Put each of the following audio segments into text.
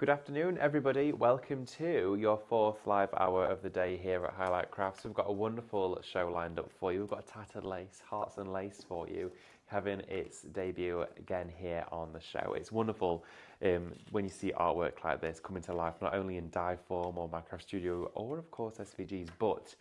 Good afternoon, everybody. Welcome to your fourth live hour of the day here at Highlight Crafts. We've got a wonderful show lined up for you. We've got Tattered Lace, Hearts and Lace for you, having its debut again here on the show. It's wonderful when you see artwork like this coming to life, not only in die form or Minecraft Studio or, of course, SVGs, but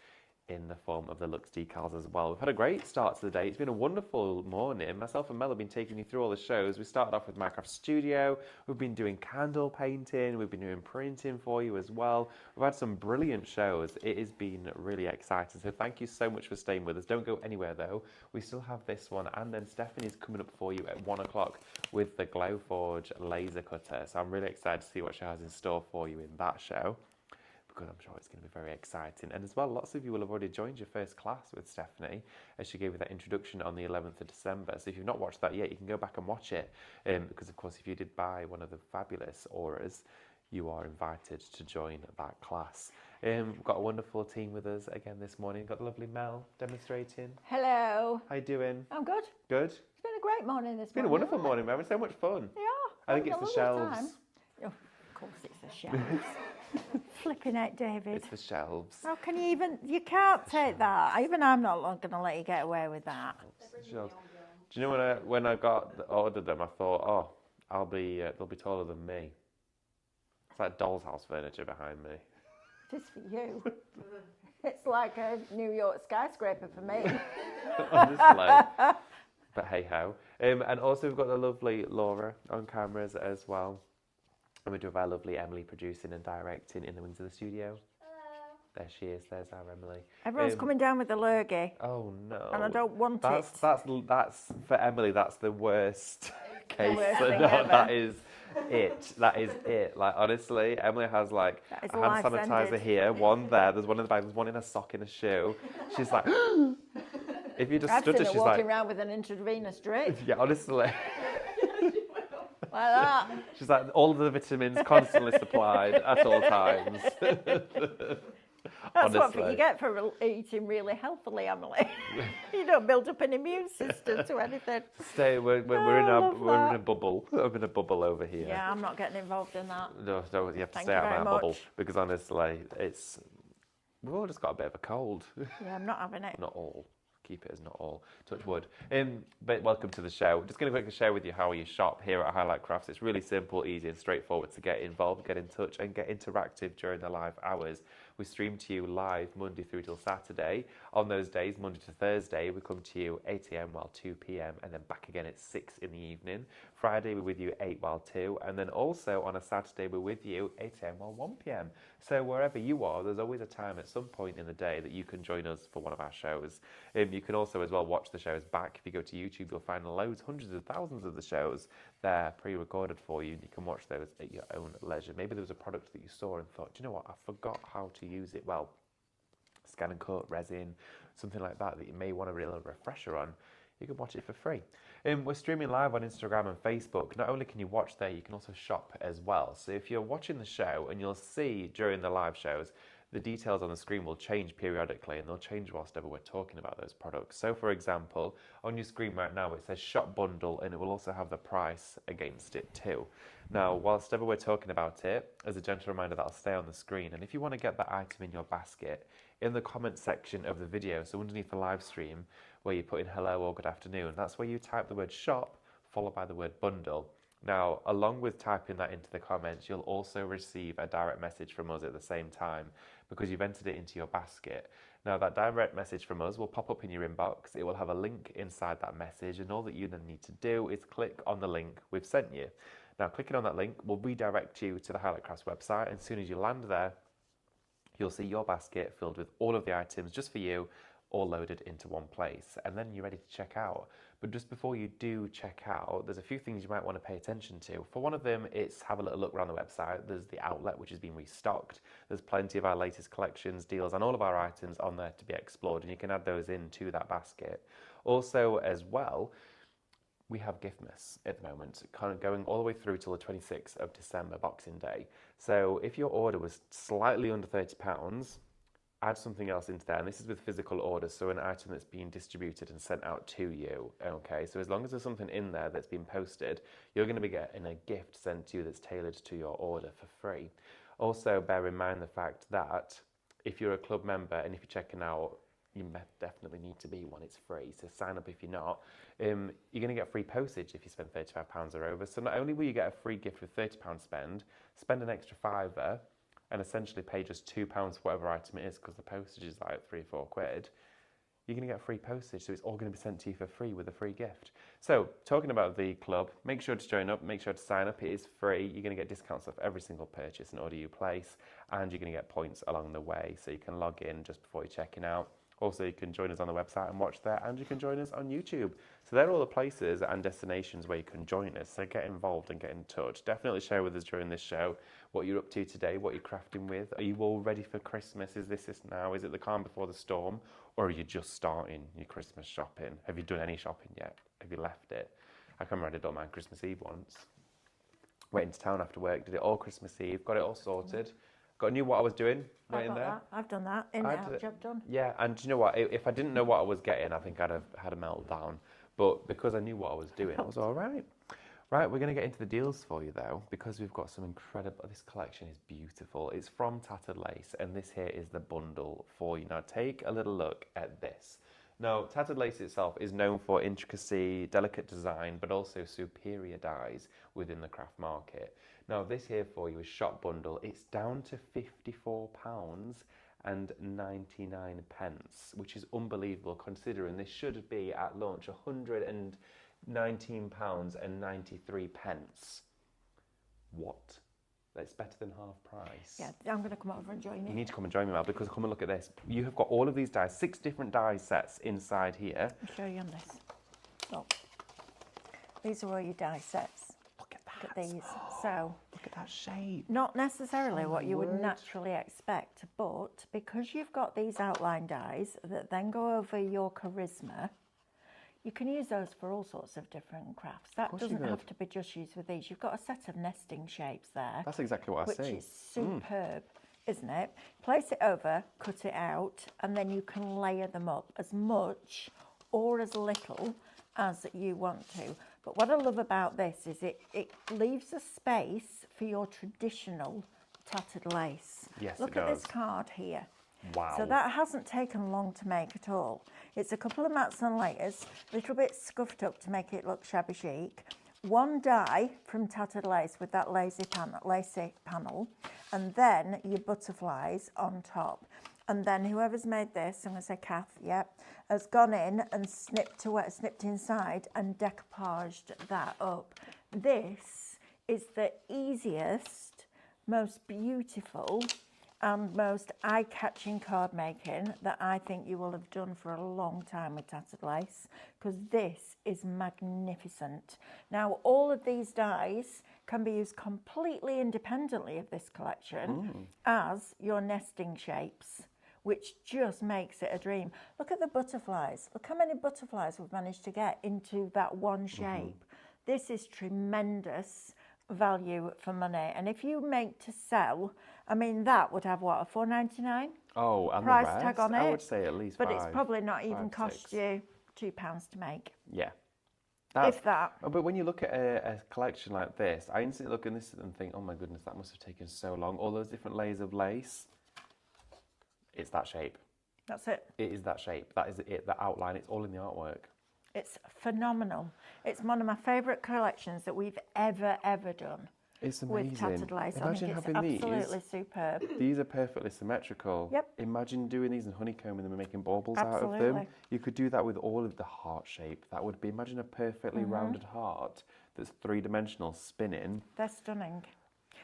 in the form of the Lux decals as well. We've had a great start to the day. It's been a wonderful morning. Myself and Mel have been taking you through all the shows. We started off with Minecraft Studio. We've been doing candle painting. We've been doing printing for you as well. We've had some brilliant shows. It has been really exciting. So thank you so much for staying with us. Don't go anywhere though. We still have this one. And then Stephanie's coming up for you at 1 o'clock with the Glowforge laser cutter. So I'm really excited to see what she has in store for you in that show, because I'm sure it's going to be very exciting. And as well, lots of you will have already joined your first class with Stephanie as she gave you that introduction on the 11th of December. So if you've not watched that yet, you can go back and watch it. Because, of course, if you did buy one of the fabulous auras, you are invited to join that class. We've got a wonderful team with us again this morning. We've got the lovely Mel demonstrating. Hello. How you doing? I'm good. Good? It's been a great morning this morning. It's been a wonderful morning. We're having so much fun. Yeah. I think it's the shelves. Oh, of course it's the shelves. Flipping out, David. It's the shelves. How can you even, you can't take that. Even I'm not going to let you get away with that. Shelves. Do you know when I ordered them, I thought, oh, they'll be taller than me. It's like doll's house furniture behind me. It is for you. It's like a New York skyscraper for me. Honestly. But hey ho. And also we've got the lovely Laura on cameras as well. And we do have our lovely Emily producing and directing in the wings of the studio. Hello. There she is. There's our Emily. Everyone's coming down with the lurgy. Oh no. And I don't want it. That's for Emily. That's the worst case. worst thing No, ever. that is it. That is it. Like honestly, Emily has like That is a hand life sanitizer ended. here, one there. There's one in the bag. There's one in a sock in a shoe. She's like, if you just I've stood seen her, her she's walking like, around with an intravenous drip. yeah, honestly. Like that. She's like, all of the vitamins constantly supplied at all times. That's what you get for eating really healthily, Emily. You don't build up an immune system to anything. We're love in a bubble. I'm in a bubble over here. Yeah, I'm not getting involved in that. No, you have to Thank stay you out of very our bubble much. because honestly, we've all just got a bit of a cold. Yeah, I'm not having it. Not all. Keep it as not all. Touch wood. But welcome to the show. Just going to quickly share with you how you shop here at Highlight Crafts. It's really simple, easy and straightforward to get involved, get in touch and get interactive during the live hours. We stream to you live Monday through till Saturday. On those days, Monday to Thursday, we come to you 8 a.m. while 2 p.m. and then back again at 6 in the evening. Friday, we're with you 8 while 2. And then also on a Saturday, we're with you 8 a.m. while 1 p.m. So wherever you are, there's always a time at some point in the day that you can join us for one of our shows. You can also as well watch the shows back. If you go to YouTube, you'll find loads, hundreds of thousands of the shows there pre-recorded for you. And you can watch those at your own leisure. Maybe there was a product that you saw and thought, do you know what, I forgot how to use it. Well, scan and cut, resin, something like that you may want a real refresher on. You can watch it for free. We're streaming live on Instagram and Facebook. Not only can you watch there, you can also shop as well. So if you're watching the show, and you'll see during the live shows, the details on the screen will change periodically, and they'll change whilst ever we're talking about those products. So for example, on your screen right now, it says shop bundle, and it will also have the price against it too. Now, whilst ever we're talking about it, as a gentle reminder, that'll stay on the screen. And if you want to get that item in your basket, in the comment section of the video, so underneath the live stream, where you put in hello or good afternoon, that's where you type the word shop, followed by the word bundle. Now, along with typing that into the comments, you'll also receive a direct message from us at the same time because you've entered it into your basket. Now, that direct message from us will pop up in your inbox. It will have a link inside that message, and all that you then need to do is click on the link we've sent you. Now, clicking on that link will redirect you to the Highlight Crafts website, and as soon as you land there, you'll see your basket filled with all of the items just for you, all loaded into one place, and then you're ready to check out. But just before you do check out, there's a few things you might want to pay attention to. For one of them, it's have a little look around the website. There's the outlet, which has been restocked. There's plenty of our latest collections, deals, and all of our items on there to be explored, and you can add those into that basket. Also, as well, we have Giftmas at the moment, kind of going all the way through till the 26th of December, Boxing Day. So if your order was slightly under £30, add something else into there, and this is with physical orders, so an item that's being distributed and sent out to you. Okay, so as long as there's something in there that's been posted, you're going to be getting a gift sent to you that's tailored to your order for free. Also, bear in mind the fact that if you're a club member and if you're checking out, you definitely need to be one. It's free, so sign up if you're not. You're going to get free postage if you spend £35 or over. So not only will you get a free gift with £30 spend an extra fiver, and essentially pay just £2 for whatever item it is, because the postage is like £3-4. You're going to get free postage, so it's all going to be sent to you for free with a free gift. So, talking about the club, make sure to join up, make sure to sign up. It is free. You're going to get discounts off every single purchase and order you place, and you're going to get points along the way, so you can log in just before you're checking out. Also, you can join us on the website and watch there, and you can join us on YouTube. So they're all the places and destinations where you can join us. So get involved and get in touch. Definitely share with us during this show what you're up to today, what you're crafting with. Are you all ready for Christmas? Is this now? Is it the calm before the storm? Or are you just starting your Christmas shopping? Have you done any shopping yet? Have you left it? I can remember I did all mine Christmas Eve once. Went into town after work, did it all Christmas Eve, got it all sorted. Knew what I was doing right in there. That. I've done that. In and out, job done. Yeah, and do you know what? If I didn't know what I was getting, I think I'd have had a meltdown. But because I knew what I was doing, I was all right. Right, we're going to get into the deals for you, though, because we've got some incredible... This collection is beautiful. It's from Tattered Lace, and this here is the bundle for you. Now, take a little look at this. Now, Tattered Lace itself is known for intricacy, delicate design, but also superior dyes within the craft market. Now, this here for you is shop bundle. It's down to £54.99, which is unbelievable considering this should be at launch £119.93. What? That's better than half price. Yeah, I'm going to come over and join you. You need to come and join me, Mel, because come and look at this. You have got all of these dies, 6 different die sets inside here. I'll show you on this. So, these are all your die sets. Look at that. Look at these. So, look at that shape. Not necessarily what you would naturally expect, but because you've got these outline dies that then go over your charisma, you can use those for all sorts of different crafts. That doesn't have to be just used with these. You've got a set of nesting shapes there. That's exactly what I see. Which is superb, isn't it? Place it over, cut it out, and then you can layer them up as much or as little as you want to. But what I love about this is it leaves a space for your traditional tattered lace. Yes, Look at this card here. Wow. So that hasn't taken long to make at all. It's a couple of mats and layers, a little bit scuffed up to make it look shabby chic. One die from Tattered Lace with that lacy panel, and then your butterflies on top. And then whoever's made this, I'm going to say Kath, yep, has gone in and snipped inside and decoupaged that up. This is the easiest, most beautiful and most eye-catching card making that I think you will have done for a long time with Tattered Lace, because this is magnificent. Now, all of these dies can be used completely independently of this collection as your nesting shapes, which just makes it a dream. Look at the butterflies. Look how many butterflies we've managed to get into that one shape. This is tremendous value for money. And if you make to sell, I mean, that would have what, a $4.99? Oh, and price the rest, tag on it. I would say at least but five, it's probably not even 5, cost 6. you £2 to make. Yeah. If that. But when you look at a collection like this, I instantly look at this and think, oh my goodness, that must have taken so long. All those different layers of lace. It's that shape. That's it. It is that shape. That is it. The outline. It's all in the artwork. It's phenomenal. It's one of my favourite collections that we've ever done. It's amazing. With Tattered Lace. Imagine I think having it's absolutely superb. These are perfectly symmetrical. Yep. Imagine doing these and honeycombing them and making baubles out of them. You could do that with all of the heart shape. That would be, imagine a perfectly rounded heart that's 3-dimensional spinning. They're stunning.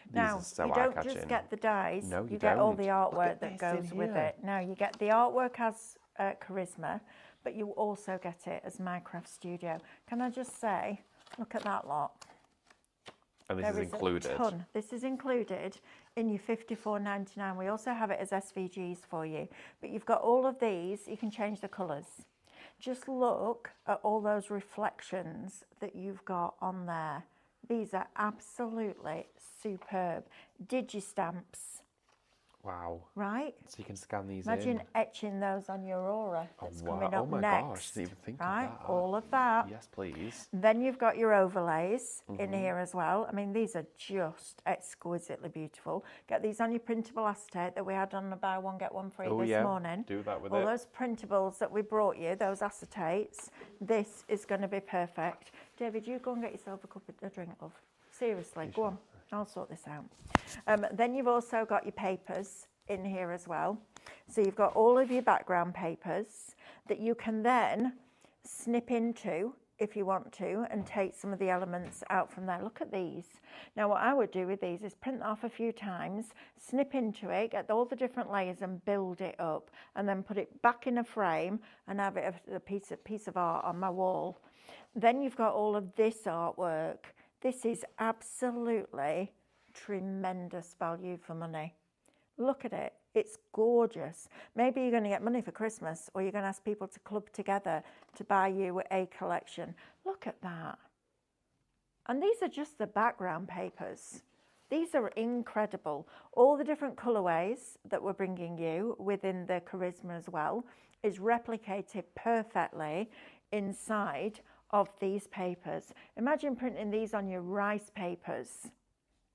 These now, are so you don't eye-catching. just get the dies, No, you get all don't. the artwork Look that at goes this in with here. it. Now, you get the artwork as charisma, but you also get it as My Craft Studio. Can I just say, look at that lot. And this is included. A ton. This is included in your $54.99. We also have it as SVGs for you. But you've got all of these. You can change the colours. Just look at all those reflections that you've got on there. These are absolutely superb. Digistamps. Wow. right? So you can scan these Imagine in. etching those on your aura that's coming Oh up my next. gosh, didn't even think right? of that. All of that. Yes, please. Then you've got your overlays in here as well. I mean, these are just exquisitely beautiful. Get these on your printable acetate that we had on the buy one, get one free this morning. Do that with All it. those printables that we brought you, those acetates, this is going to be perfect. David, you go and get yourself a drink, love. Seriously, go on. I'll sort this out. Then you've also got your papers in here as well. So you've got all of your background papers that you can then snip into if you want to and take some of the elements out from there. Look at these. Now what I would do with these is print off a few times, snip into it, get all the different layers and build it up, and then put it back in a frame and have it a piece of art on my wall. Then you've got all of this artwork. This is absolutely tremendous value for money. Look at it. It's gorgeous. Maybe you're going to get money for Christmas, or you're going to ask people to club together to buy you a collection. Look at that. And these are just the background papers. These are incredible. All the different colorways that we're bringing you within the Charisma as well is replicated perfectly inside of these papers. Imagine printing these on your rice papers.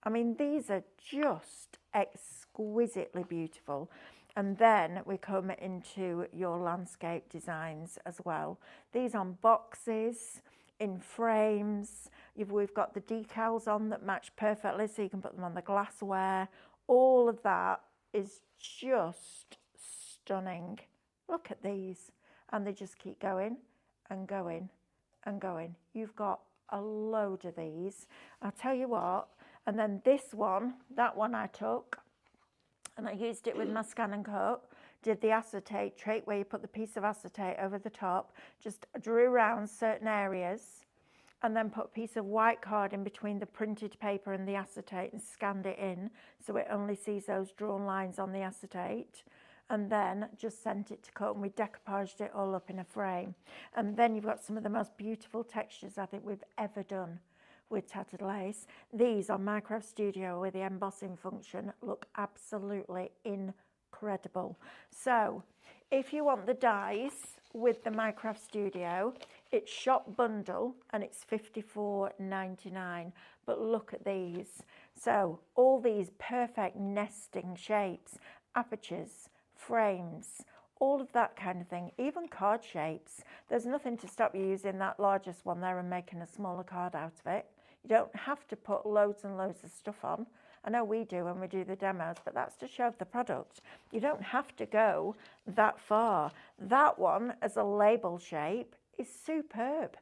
I mean, these are just exquisitely beautiful. And then we come into your landscape designs as well. These on boxes, in frames. We've got the decals on that match perfectly, so you can put them on the glassware. All of that is just stunning. Look at these. And they just keep going and going and going. You've got a load of these. I'll tell you what. And then this one, that one I took, and I used it with my scan and coat, did the acetate trick where you put the piece of acetate over the top, just drew around certain areas, and then put a piece of white card in between the printed paper and the acetate and scanned it in so it only sees those drawn lines on the acetate. And then just sent it to coat, and we decoupaged it all up in a frame. And then you've got some of the most beautiful textures I think we've ever done with Tattered Lace. These on Minecraft Studio with the embossing function look absolutely incredible. So if you want the dies with the Minecraft Studio, it's shop bundle and it's $54.99. But look at these. So all these perfect nesting shapes, apertures, frames, all of that kind of thing, even card shapes. There's nothing to stop you using that largest one there and making a smaller card out of it. You don't have to put loads and loads of stuff on. I know we do when we do the demos, but that's to show the product. You don't have to go that far. That one as a label shape is superb.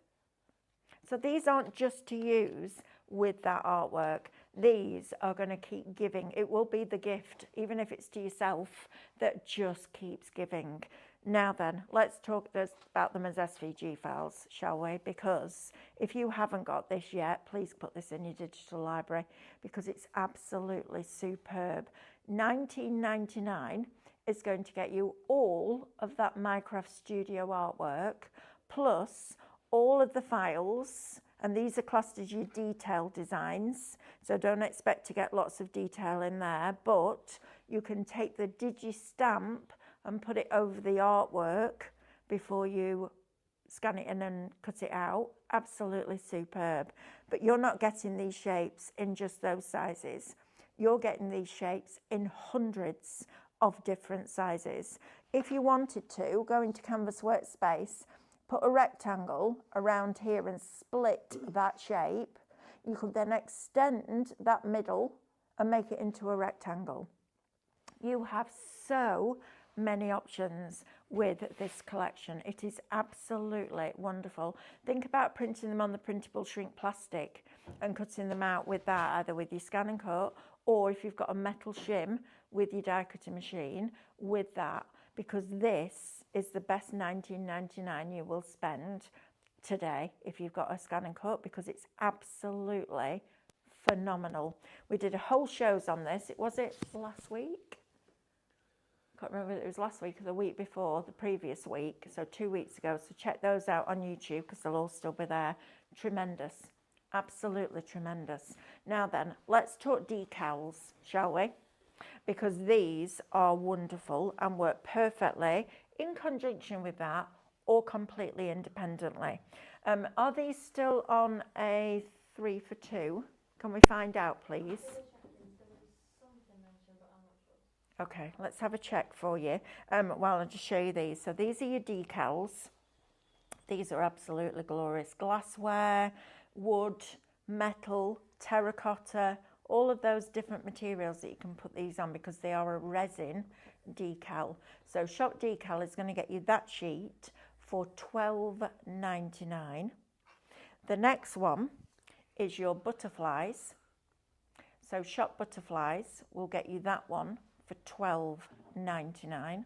So these aren't just to use with that artwork. These are going to keep giving. It will be the gift, even if it's to yourself, that just keeps giving. Now then, let's talk about them as SVG files, shall we? Because if you haven't got this yet, please put this in your digital library because it's absolutely superb. $19.99 is going to get you all of that Minecraft Studio artwork, plus all of the files, and these are classed as your detail designs, so don't expect to get lots of detail in there, but you can take the digi-stamp and put it over the artwork before you scan it in and cut it out. Absolutely superb. But you're not getting these shapes in just those sizes. You're getting these shapes in hundreds of different sizes. If you wanted to, go into Canvas Workspace, put a rectangle around here and split that shape. You could then extend that middle and make it into a rectangle. You have so many options with this collection. It is absolutely wonderful. Think about printing them on the printable shrink plastic and cutting them out with that, either with your scan and coat, or if you've got a metal shim with your die cutting machine, with that, because this is the best $19.99 you will spend today if you've got a scan and coat, because it's absolutely phenomenal. We did a whole shows on this. Was it last week? Can't remember if it was last week or the week before, the previous week, so 2 weeks ago. So check those out on YouTube because they'll all still be there. Tremendous, absolutely tremendous. Now then, let's talk decals, shall we? because these are wonderful and work perfectly in conjunction with that or completely independently. Are these still on a 3 for 2? Can we find out, please? Okay, let's have a check for you while I just show you these. So these are your decals. These are absolutely glorious. Glassware, wood, metal, terracotta, all of those different materials that you can put these on because they are a resin decal. So Shop Decal is going to get you that sheet for $12.99. The next one is your butterflies. So Shop Butterflies will get you that one for $12.99.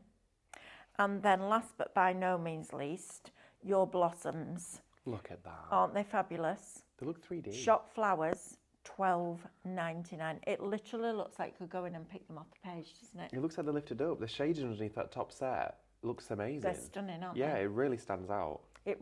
And then last but by no means least, your blossoms. Look at that. Aren't they fabulous? They look 3D. Shop Flowers, $12.99. It literally looks like you could go in and pick them off the page, doesn't it? It looks like they're lifted up. The shades underneath that top set looks amazing. They're stunning, aren't they? Yeah, it really stands out. They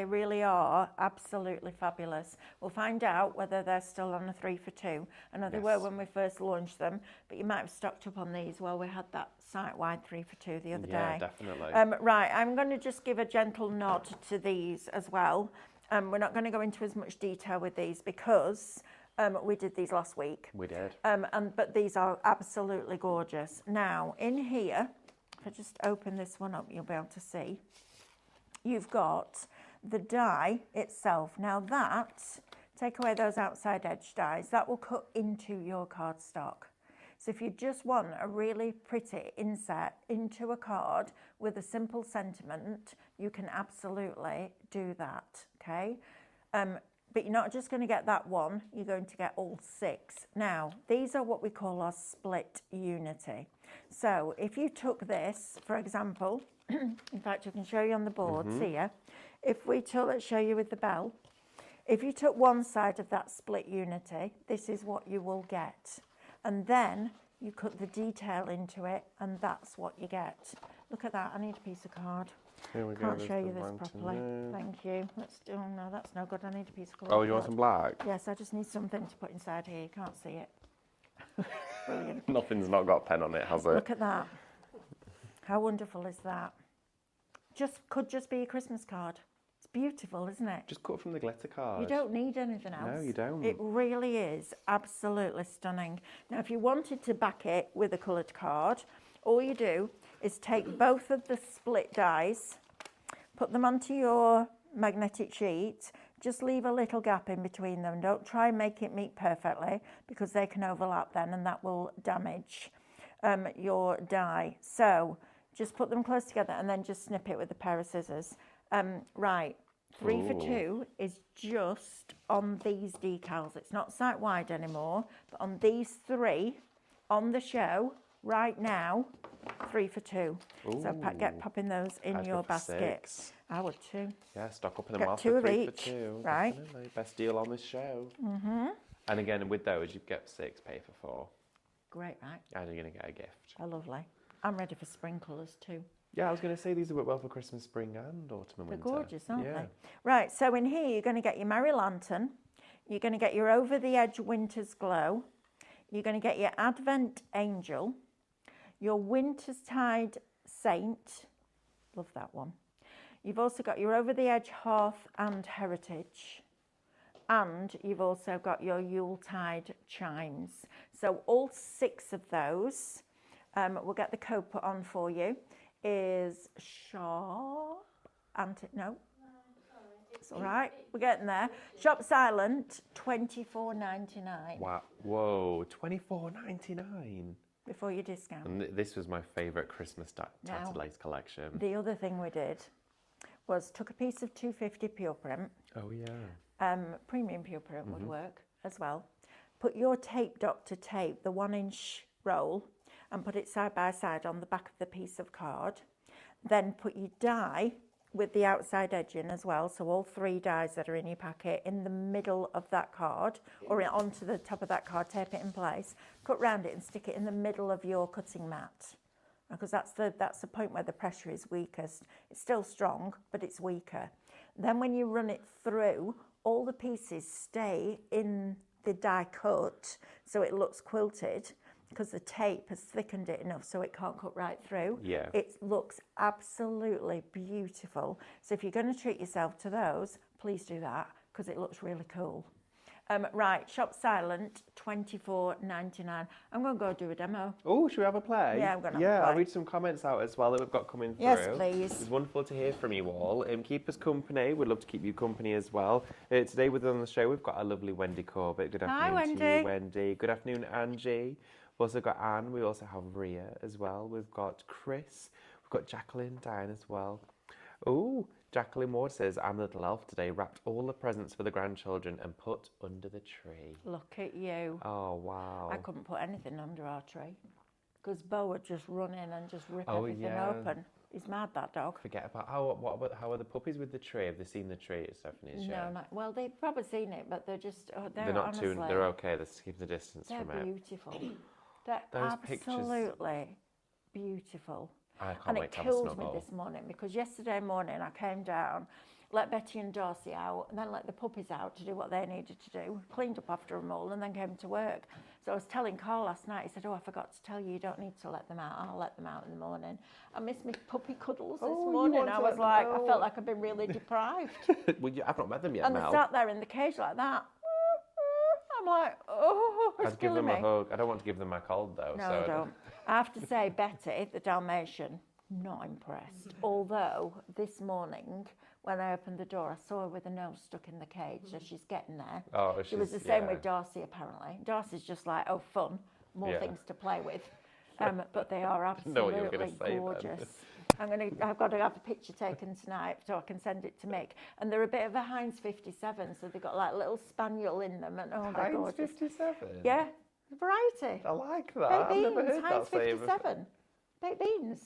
really are absolutely fabulous. We'll find out whether they're still on a 3 for 2. I know they were when we first launched them, but you might have stocked up on these. Well, we had that site-wide 3 for 2 the other day. Yeah, definitely. Right, I'm going to just give a gentle nod to these as well. We're not going to go into as much detail with these because we did these last week. We did. But these are absolutely gorgeous. Now, in here, if I just open this one up, you'll be able to see. You've got the die itself. Now that, take away those outside edge dies, that will cut into your cardstock. So if you just want a really pretty inset into a card with a simple sentiment, you can absolutely do that, okay? But you're not just going to get that one, you're going to get all 6. Now, these are what we call our split unity. So if you took this, for example, in fact, I can show you on the boards here. If we took, let's show you with the bell. If you took one side of that split unity, this is what you will get. And then you cut the detail into it, and that's what you get. Look at that. I need a piece of card. Here we go. Can't show you this properly. Thank you. Let's do. Oh no, that's no good. I need a piece of card. Oh, you want some black? Yes, I just need something to put inside here. You can't see it. Brilliant. Nothing's not got a pen on it, has it? Look at that. How wonderful is that? Could just be a Christmas card. It's beautiful, isn't it? Just cut from the glitter card. You don't need anything else. No, you don't. It really is absolutely stunning. Now, if you wanted to back it with a coloured card, all you do is take both of the split dies, put them onto your magnetic sheet, just leave a little gap in between them. Don't try and make it meet perfectly because they can overlap then and that will damage your die. So just put them close together and then just snip it with a pair of scissors. Right, 3 for 2 is just on these decals. It's not site wide anymore, but on these 3 on the show right now, 3 for 2. Ooh. So get popping those in I'd your go for basket. 6. I would too. Yeah, stock up in the Get market 2 of 3 each, for 2. right? Definitely. Best deal on this show. And again, with those, you get 6, pay for 4. Great, right? And you're going to get a gift. Oh, lovely. I'm ready for spring colours too. Yeah, I was going to say these work well for Christmas, spring and autumn and They're winter. gorgeous, aren't Yeah. they? Right, so in here you're going to get your Merry Lantern, you're going to get your Over the Edge Winter's Glow, you're going to get your Advent Angel, your Wintertide Saint, love that one. You've also got your Over the Edge Hearth and Heritage, and you've also got your Yuletide Chimes. So all 6 of those, we'll get the code put on for you, is Shaw, no, it's all right, we're getting there. Shop Silent, $24.99. Wow. Whoa, $24.99. Before your discount. And this was my favourite Christmas Tattered Lace collection. The other thing we did was took a piece of 250 pure print. Oh, yeah. Premium pure print would work as well. Put your Tape Doctor tape, the 1-inch roll, and put it side by side on the back of the piece of card. Then put your die with the outside edge in as well, so all 3 dies that are in your packet in the middle of that card, or onto the top of that card, tape it in place, cut round it and stick it in the middle of your cutting mat, because that's the point where the pressure is weakest. It's still strong, but it's weaker. Then when you run it through, all the pieces stay in the die cut, so it looks quilted. because the tape has thickened it enough so it can't cut right through. Yeah. It looks absolutely beautiful. So if you're going to treat yourself to those, please do that because it looks really cool. Right, shop silent, $24.99. I'm going to go do a demo. Oh, should we have a play? Yeah, I'm going to Yeah, have a play. I'll read some comments out as well that we've got coming through. Yes, please. It's wonderful to hear from you all. Keep us company. We'd love to keep you company as well. Today with us on the show, we've got a lovely Wendy Corbett. Good afternoon to you, Wendy. Good afternoon, Angie. We've also got Anne. We also have Ria as well. We've got Chris. We've got Jacqueline, Diane as well. Oh, Jacqueline Ward says, I'm a little elf today, wrapped all the presents for the grandchildren and put under the tree. Look at you. Oh, wow. I couldn't put anything under our tree because Bo would just run in and just rip everything open. He's mad, that dog. Forget about, how are the puppies with the tree? Have they seen the tree at Stephanie's show? No, well, they've probably seen it, but they're just, they're not honestly, they're okay, they're keeping the distance from it. They're beautiful. They're Those absolutely beautiful. I can't And wait it to have a killed me snuggle. this morning because yesterday morning I came down, let Betty and Darcy out, and then let the puppies out to do what they needed to do, cleaned up after them all, and then came to work. So I was telling Carl last night, he said, oh, I forgot to tell you, you don't need to let them out. I'll let them out in the morning. I missed my puppy cuddles this morning. I was like, I felt like I've been really deprived. Well, I've not met them yet, And Mel. they sat there in the cage like that. I'm like, oh, it's I'd give killing them me. a hug. I don't want to give them my cold, though. No, so I don't. I have to say, Betty, the Dalmatian, not impressed. Although this morning, when I opened the door, I saw her with her nose stuck in the cage, so she's getting there. Oh, It was the same with Darcy, apparently. Darcy's just like, oh, fun, more things to play with. But they are absolutely gorgeous. I've got to have a picture taken tonight so I can send it to Mick. And they're a bit of a Heinz 57, so they've got like a little spaniel in them, and oh, they're gorgeous. Heinz 57? Yeah, variety. I like that. Baked I've beans, never heard Heinz that saying 57. Baked beans.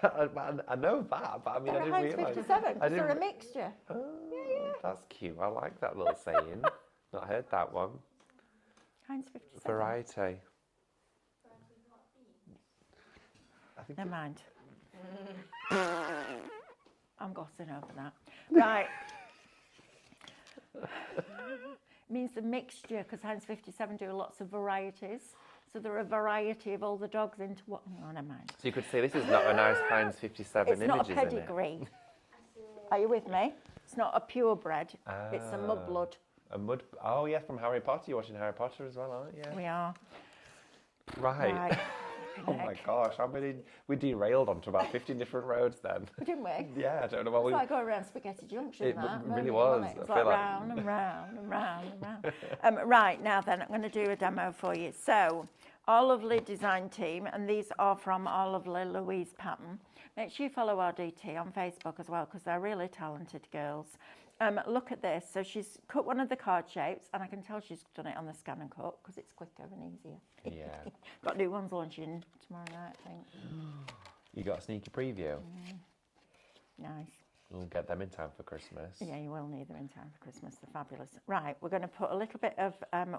I know that, but I mean, They're I a didn't Heinz realise. 57 because they're a mixture. Oh, that's cute. I like that little saying. Not heard that one. Heinz 57. Variety. Never mind. I'm gossing over that. Right. Means the mixture, because Heinz 57 do lots of varieties. So there are a variety of all the dogs into what? No, never mind. So you could say this is not a nice Heinz 57 It's image, not a isn't it? pedigree. Are you with me? It's not a purebred. It's a mudblood. A mud. Oh, yeah, from Harry Potter. You're watching Harry Potter as well, aren't you? We are. Right. Oh my gosh, we derailed onto about 15 different roads then. Didn't we? Yeah, I don't know what It's we... like going around Spaghetti Junction. It that, really wasn't was. It? It was I like feel like- round and round and round and round. Right, now then, I'm going to do a demo for you. So, our lovely design team, and these are from our lovely Louise Patton. Make sure you follow our DT on Facebook as well, because they're really talented girls. Look at this. So she's cut one of the card shapes, and I can tell she's done it on the scan and cut because it's quicker and easier. Yeah. Got new ones launching tomorrow night, I think. You got a sneaky preview? Nice. We'll get them in time for Christmas. Yeah, you will need them in time for Christmas. They're fabulous. Right, we're going to put a little bit of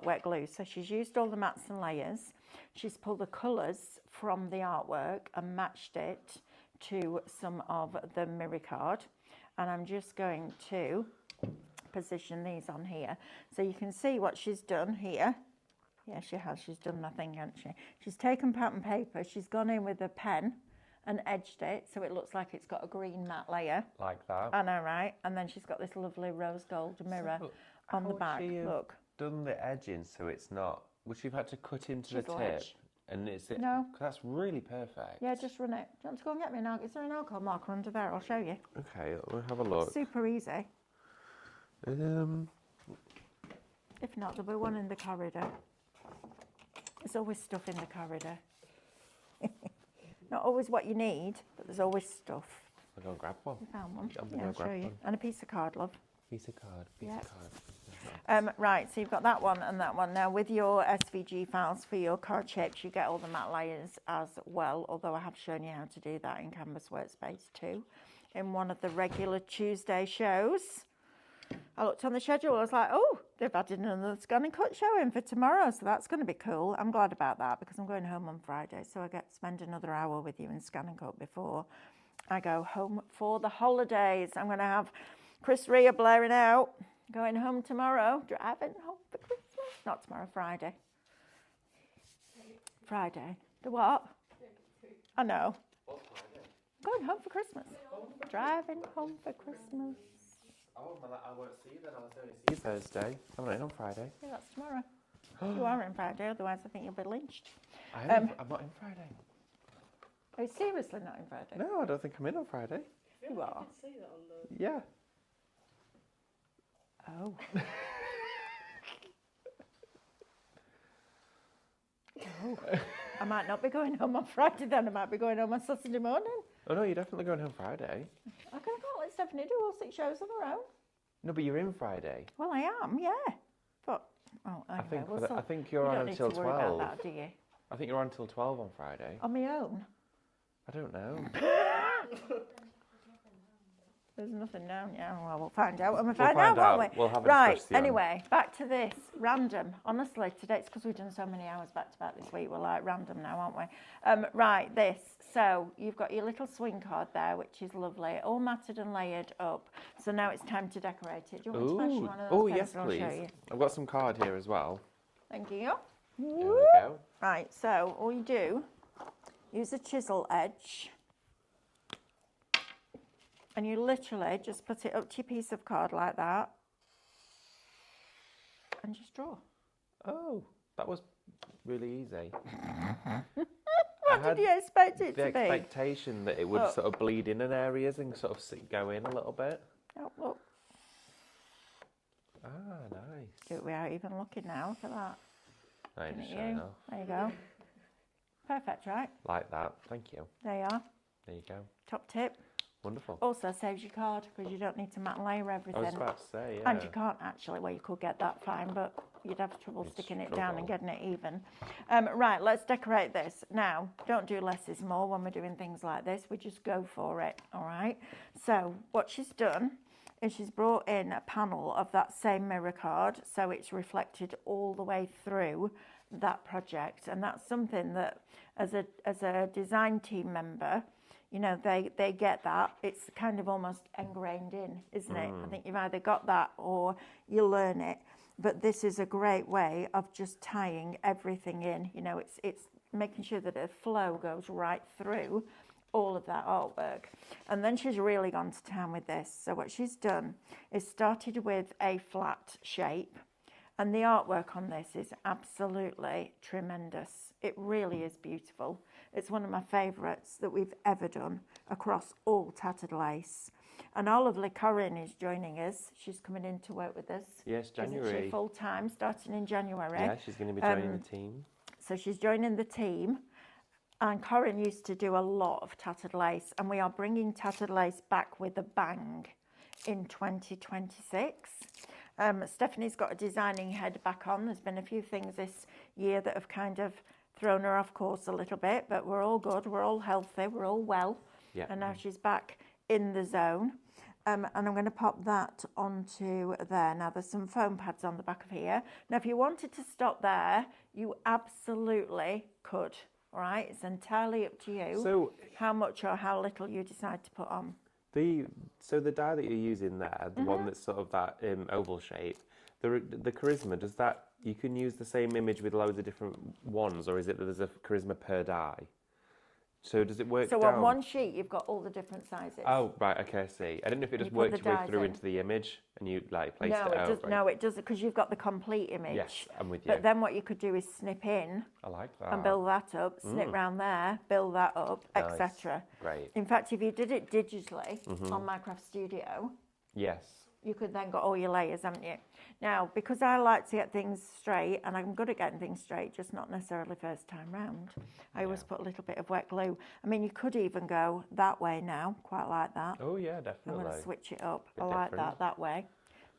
wet glue. So she's used all the mats and layers. She's pulled the colours from the artwork and matched it to some of the mirror card. And I'm just going to position these on here. So you can see what she's done here. Yeah, she has. She's done nothing, hasn't she? She's taken pattern paper. She's gone in with a pen and edged it so it looks like it's got a green matte layer. Like that. I know, right? And then she's got this lovely rose gold mirror on the back. Look. Done the edging so it's not... Would she have had to cut into the Chisel tip? edge. And it's... No. That's really perfect. Yeah, just run it. Do you want to go and get me an alcohol? Is there an alcohol marker under there? I'll show you. Okay, we'll have a look. Super easy. If not, there'll be one in the corridor. There's always stuff in the corridor. Not always what you need, but there's always stuff. I'll go and grab one. You found one? I'm gonna Yeah, go I'll grab show you. one. And a piece of card, love. Piece of card, piece Yeah. of card. Right, so you've got that one and that one. Now, with your SVG files for your card shapes, you get all the matte layers as well, although I have shown you how to do that in Canvas Workspace too, in one of the regular Tuesday shows. I looked on the schedule, I was like, oh, they've added another scan and cut show in for tomorrow, so that's going to be cool. I'm glad about that because I'm going home on Friday, so I get to spend another hour with you in scan and cut before I go home for the holidays. I'm going to have Chris Rea blaring out, going home tomorrow, driving home for Christmas. Not tomorrow, Friday. Friday. The what? I know. Going home for Christmas. Driving home for Christmas. Oh, I won't see you then. I'll only see you Thursday. I'm not in on Friday. Yeah, that's tomorrow. You are in Friday, otherwise I think you'll be lynched. I'm not in Friday. Are you seriously not in Friday? No, I don't think I'm in on Friday. You are. Say that on the... Yeah. Oh. Oh. I might not be going home on Friday then. I might be going home on Saturday morning. Oh no, you're definitely going home Friday. I can't let Stephanie do all 6 shows on her own. No, but you're in Friday. Well, I am, yeah. But, oh, anyway, I think you're you on don't until need to worry 12. about that, do you? I think you're on until 12 on Friday. On my own? I don't know. There's nothing down yet. Well, we'll find out. And we'll We'll find find out, won't out. we? We'll have a right, discussion. anyway, back to this. Random. Honestly, today, it's because we've done so many hours back to back this week. We're like random now, aren't we? Right, this. So you've got your little swing card there, which is lovely. All matted and layered up. So now it's time to decorate it. Do you want me to pass you one of those Oh, pens yes, and I'll please. show you? I've got some card here as well. Thank you. There we go. Right, so all you do, use a chisel edge. And you literally just put it up to your piece of card like that. And just draw. Oh, that was really easy. What did you expect it The to be? expectation that it would Look. sort of bleed in areas and sort of go in a little bit. Oh, look. Ah, nice. Do it without even looking now. Look at that. I Looking just at showing you. off. There you go. Perfect, right? Like that. Thank you. There you are. There you go. Top tip. Wonderful. Also saves your card because you don't need to mat and layer everything. I was about to say, yeah. And you can't actually, well, you could get that fine, but you'd have trouble You'd sticking it down and struggle. getting it even. Right, let's decorate this. Now, don't do less is more when we're doing things like this. We just go for it, all right? So what she's done is she's brought in a panel of that same mirror card, so it's reflected all the way through that project. And that's something that, as a design team member, you know, they get that. It's kind of almost ingrained in, isn't it? I think you've either got that or you learn it. But this is a great way of just tying everything in. You know, it's making sure that the flow goes right through all of that artwork. And then she's really gone to town with this. So what she's done is started with a flat shape. And the artwork on this is absolutely tremendous. It really is beautiful. It's one of my favourites that we've ever done across all Tattered Lace. And our lovely Corinne is joining us. She's coming in to work with us. Yes, January. Isn't she full time, starting in January? Yeah, she's going to be joining the team. So she's joining the team. And Corinne used to do a lot of Tattered Lace. And we are bringing Tattered Lace back with a bang in 2026. Stephanie's got a designing head back on. There's been a few things this year that have kind of thrown her off course a little bit, but we're all good, we're all healthy, we're all well. Yeah. And now she's back in the zone. And I'm going to pop that onto there. Now there's some foam pads on the back of here. Now if you wanted to stop there, you absolutely could. All right, it's entirely up to you So how much or how little you decide to put on. the die that you're using there, the one that's sort of that oval shape, the charisma, does that, you can use the same image with loads of different ones, or is it that there's a charisma per die? So does it work So down? on one sheet, you've got all the different sizes. Oh, right, okay, I see. I didn't know if it You just put worked the its way dies through in. into the image and you like placed No, it out. Right? No, it doesn't, because you've got the complete image. Yes, I'm with you. But then what you could do is snip in I like that. and build that up, snip round there, build that up, Nice. etc. Great. In fact, if you did it digitally on Minecraft Studio, Yes. you could then got all your layers, haven't you? Now, because I like to get things straight, and I'm good at getting things straight, just not necessarily first time round, I always put a little bit of wet glue. I mean, you could even go that way now, quite like that. Oh, yeah, I'm definitely. going to switch it up. Bit I like different. that way.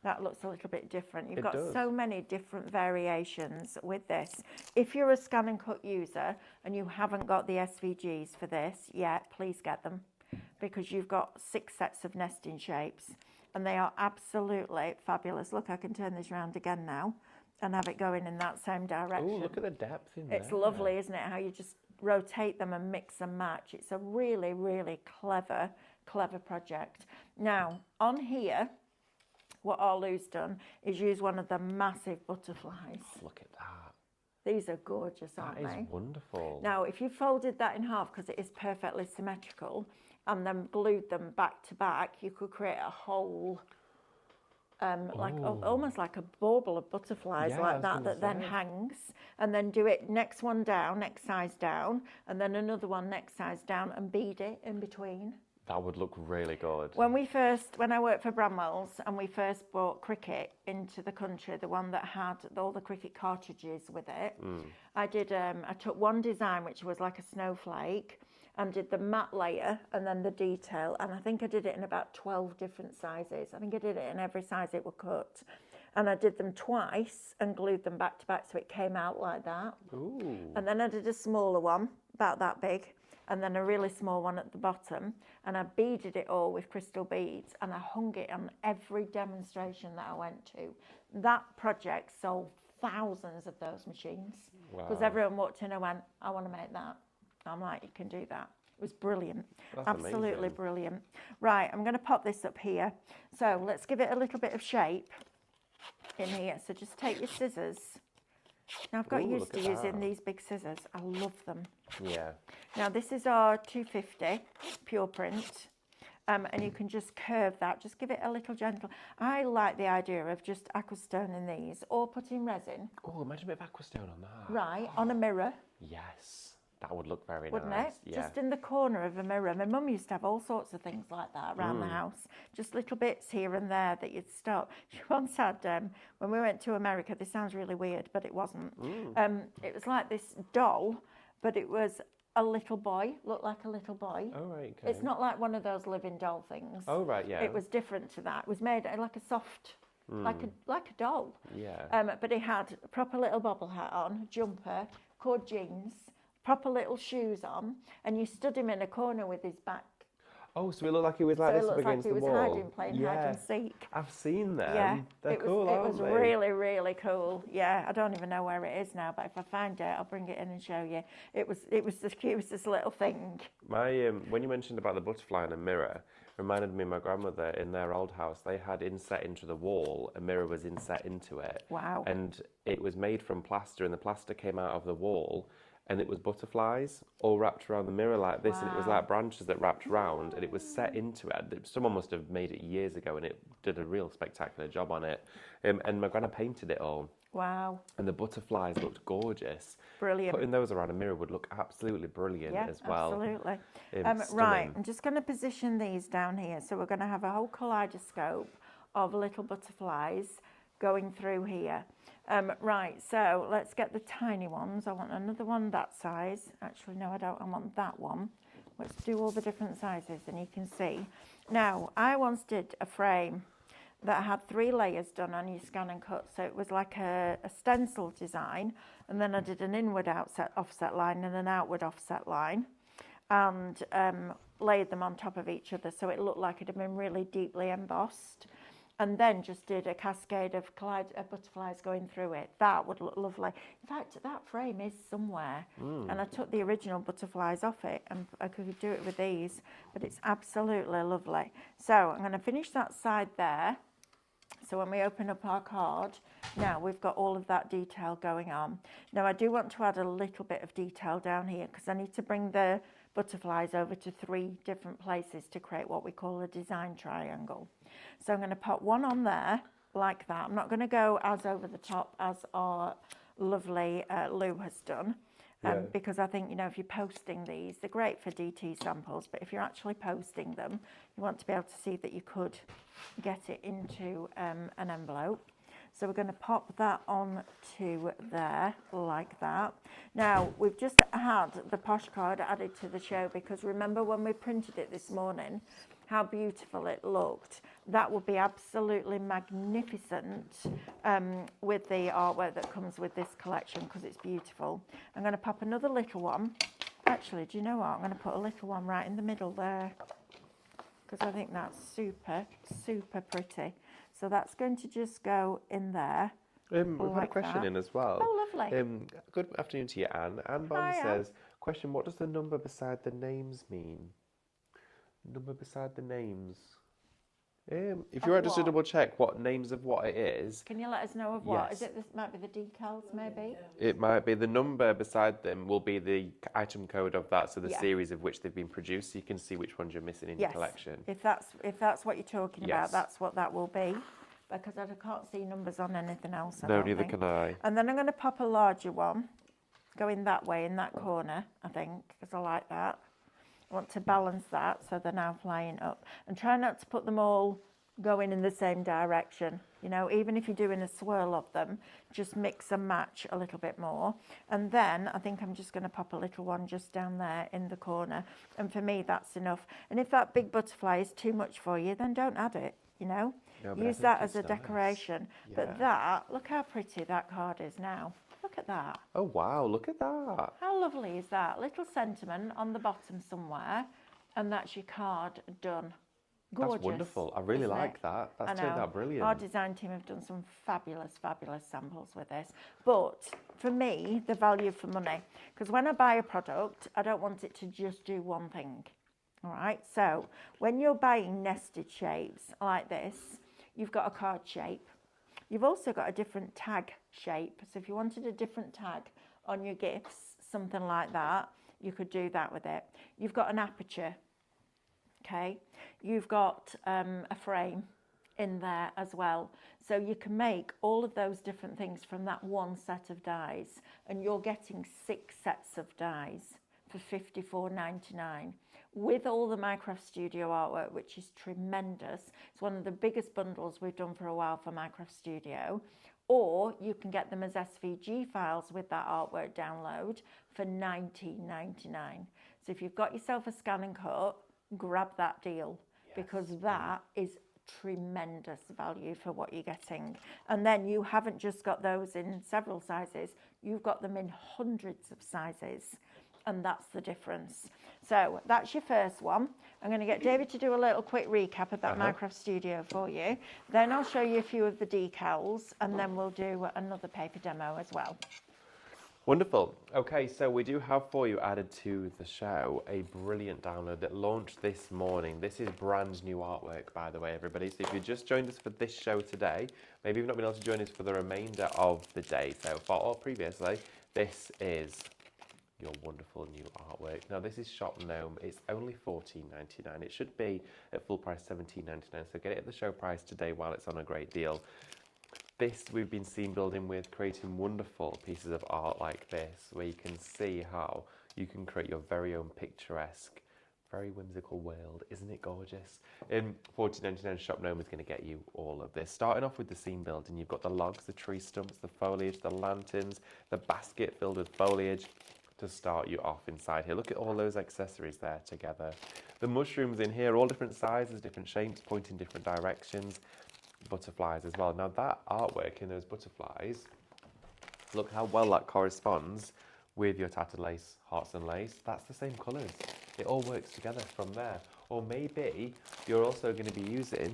That looks a little bit different. You've It got does. so many different variations with this. If you're a scan and cut user and you haven't got the SVGs for this yet, please get them, because you've got 6 sets of nesting shapes and they are absolutely fabulous. Look, I can turn this round again now and have it going in that same direction. Oh, look at the depth in there. It's lovely, isn't it? How you just rotate them and mix and match. It's a really, really clever project. Now, on here, what Arlu's done is use one of the massive butterflies. Look at that. These are gorgeous, aren't That they? is wonderful. Now, if you folded that in half, because it is perfectly symmetrical, and then glued them back to back, you could create a whole, almost like a bauble of butterflies Yeah, I like was that, gonna that then say. hangs, and then do it next one down, next size down, and then another one next size down, and bead it in between. That would look really good. When I worked for Bramwell's and we first brought cricket into the country, the one that had all the cricket cartridges with it, I took one design which was like a snowflake and did the matte layer and then the detail, and I think I did it in about 12 different sizes. I think I did it in every size it would cut. And I did them twice and glued them back to back so it came out like that. Ooh. And then I did a smaller one, about that big, and then a really small one at the bottom, and I beaded it all with crystal beads, and I hung it on every demonstration that I went to. That project sold thousands of those machines, because everyone walked in and went, I want to make that. I'm like, you can do that. It was brilliant. That's Absolutely amazing. brilliant. Right, I'm going to pop this up here. So let's give it a little bit of shape in here. So just take your scissors. Now I've got Ooh, used look to at using that. these big scissors. I love them. Yeah. Now this is our 250 pure print, and you can just curve that, just give it a little gentle. I like the idea of just aquastoning these or putting resin, Oh, imagine a bit of aquastone on that. right, on a mirror, Yes. That would look very wouldn't nice. it? Yeah. Just in the corner of a mirror. My mum used to have all sorts of things like that around the house, just little bits here and there that you'd stop. She once had, when we went to America, this sounds really weird, but it wasn't. It was like this doll, but it was a little boy, looked like a little boy. Oh, right, okay. It's not like one of those living doll things. Oh, right, yeah. It was different to that. It was made like a soft, like a doll. Yeah. But he had a proper little bobble hat on, jumper, cord jeans, proper little shoes on, and you stood him in a corner with his back. Oh, so it looked like he was like So it this up looks like against he the was wall. hiding, playing hide and seek. I've seen them. Yeah, They're it was, cool, it aren't was they? really, really cool. Yeah, I don't even know where it is now, but if I find it, I'll bring it in and show you. It was the cutest little thing. My when you mentioned about the butterfly and a mirror, reminded me of my grandmother in their old house. They had inset into the wall. A mirror was inset into it. Wow. And it was made from plaster, and the plaster came out of the wall, and it was butterflies all wrapped around the mirror like this, and it was Wow. like branches that wrapped round, and it was set into it. Someone must have made it years ago, and it did a real spectacular job on it. And my grandma painted it all. Wow. And the butterflies looked gorgeous. Brilliant. Putting those around a mirror would look absolutely brilliant Yeah, as well. absolutely. Stunning. Right, I'm just going to position these down here. So we're going to have a whole kaleidoscope of little butterflies going through here. Right, so let's get the tiny ones. I want another one that size. Actually, no, I don't. I want that one. Let's do all the different sizes, and you can see. Now, I once did a frame that had 3 layers done on your scan and cut. So it was like a stencil design, and then I did an inward offset line and an outward offset line, and laid them on top of each other so it looked like it had been really deeply embossed, and then just did a cascade of butterflies going through it. That would look lovely. In fact, that frame is somewhere, and I took the original butterflies off it, and I could do it with these, but it's absolutely lovely. So I'm going to finish that side there. So when we open up our card, now we've got all of that detail going on. Now I do want to add a little bit of detail down here because I need to bring the butterflies over to 3 different places to create what we call a design triangle. So I'm going to put one on there like that. I'm not going to go as over the top as our lovely Lou has done. Because I think, you know, if you're posting these, they're great for DT samples, but if you're actually posting them, you want to be able to see that you could get it into an envelope. So we're going to pop that on to there like that. Now, we've just had the posh card added to the show because remember when we printed it this morning, how beautiful it looked. That would be absolutely magnificent with the artwork that comes with this collection because it's beautiful. I'm going to pop another little one. Actually, do you know what? I'm going to put a little one right in the middle there because I think that's super, super pretty. So that's going to just go in there. We've had a like question that. in as well. Oh, lovely. Good afternoon to you, Anne. Anne Bond Hi, Anne. says, question, what does the number beside the names mean? Number beside the names. If you're just to double check what names of what it is. Can you let us know of what? Yes. Is it this might be the decals maybe? It might be the number beside them will be the item code of that, so the series of which they've been produced, so you can see which ones you're missing in your collection. If that's what you're talking about, that's what that will be. Because I can't see numbers on anything else. No, neither can I. And then I'm going to pop a larger one, going that way in that corner, I think, because I like that. I want to balance that so they're now flying up. And try not to put them all going in the same direction. You know, even if you're doing a swirl of them, just mix and match a little bit more. And then I think I'm just going to pop a little one just down there in the corner. And for me, that's enough. And if that big butterfly is too much for you, then don't add it, you know. Use that as a decoration. Yeah. But that, look how pretty that card is now. Look at that. Oh, wow, look at that. How lovely is that? Little sentiment on the bottom somewhere, and that's your card done. Gorgeous. That's wonderful. I really like that. That's turned out brilliant. Our design team have done some fabulous, fabulous samples with this. But for me, the value for money, because when I buy a product, I don't want it to just do one thing. All right, so when you're buying nested shapes like this, you've got a card shape. You've also got a different tag shape. So if you wanted a different tag on your gifts, something like that, you could do that with it. You've got an aperture, okay? You've got a frame in there as well. So you can make all of those different things from that one set of dies, and you're getting 6 sets of dies for $54.99. With all the Minecraft Studio artwork, which is tremendous. It's one of the biggest bundles we've done for a while for Minecraft Studio. Or you can get them as SVG files with that artwork download for $19.99. So if you've got yourself a scan and cut, grab that deal, because that is tremendous value for what you're getting. And then you haven't just got those in several sizes, you've got them in hundreds of sizes. And that's the difference. So that's your first one. I'm going to get David to do a little quick recap of that Minecraft Studio for you. Then I'll show you a few of the decals, and then we'll do another paper demo as well. Wonderful. Okay, so we do have for you added to the show a brilliant download that launched this morning. This is brand new artwork, by the way, everybody. So if you just joined us for this show today, maybe you've not been able to join us for the remainder of the day so far or previously, this is your wonderful new artwork. Now this is Shop Gnome. It's only $14.99. It should be at full price $17.99. So get it at the show price today while it's on a great deal. This we've been scene building with, creating wonderful pieces of art like this, where you can see how you can create your very own picturesque, very whimsical world. Isn't it gorgeous? In $14.99, Shop Gnome is going to get you all of this. Starting off with the scene building, you've got the logs, the tree stumps, the foliage, the lanterns, the basket filled with foliage to start you off inside here. Look at all those accessories there together. The mushrooms in here, all different sizes, different shapes, pointing different directions. Butterflies as well. Now that artwork in those butterflies, look how well that corresponds with your tattered lace, hearts and lace. That's the same colours. It all works together from there. Or maybe you're also going to be using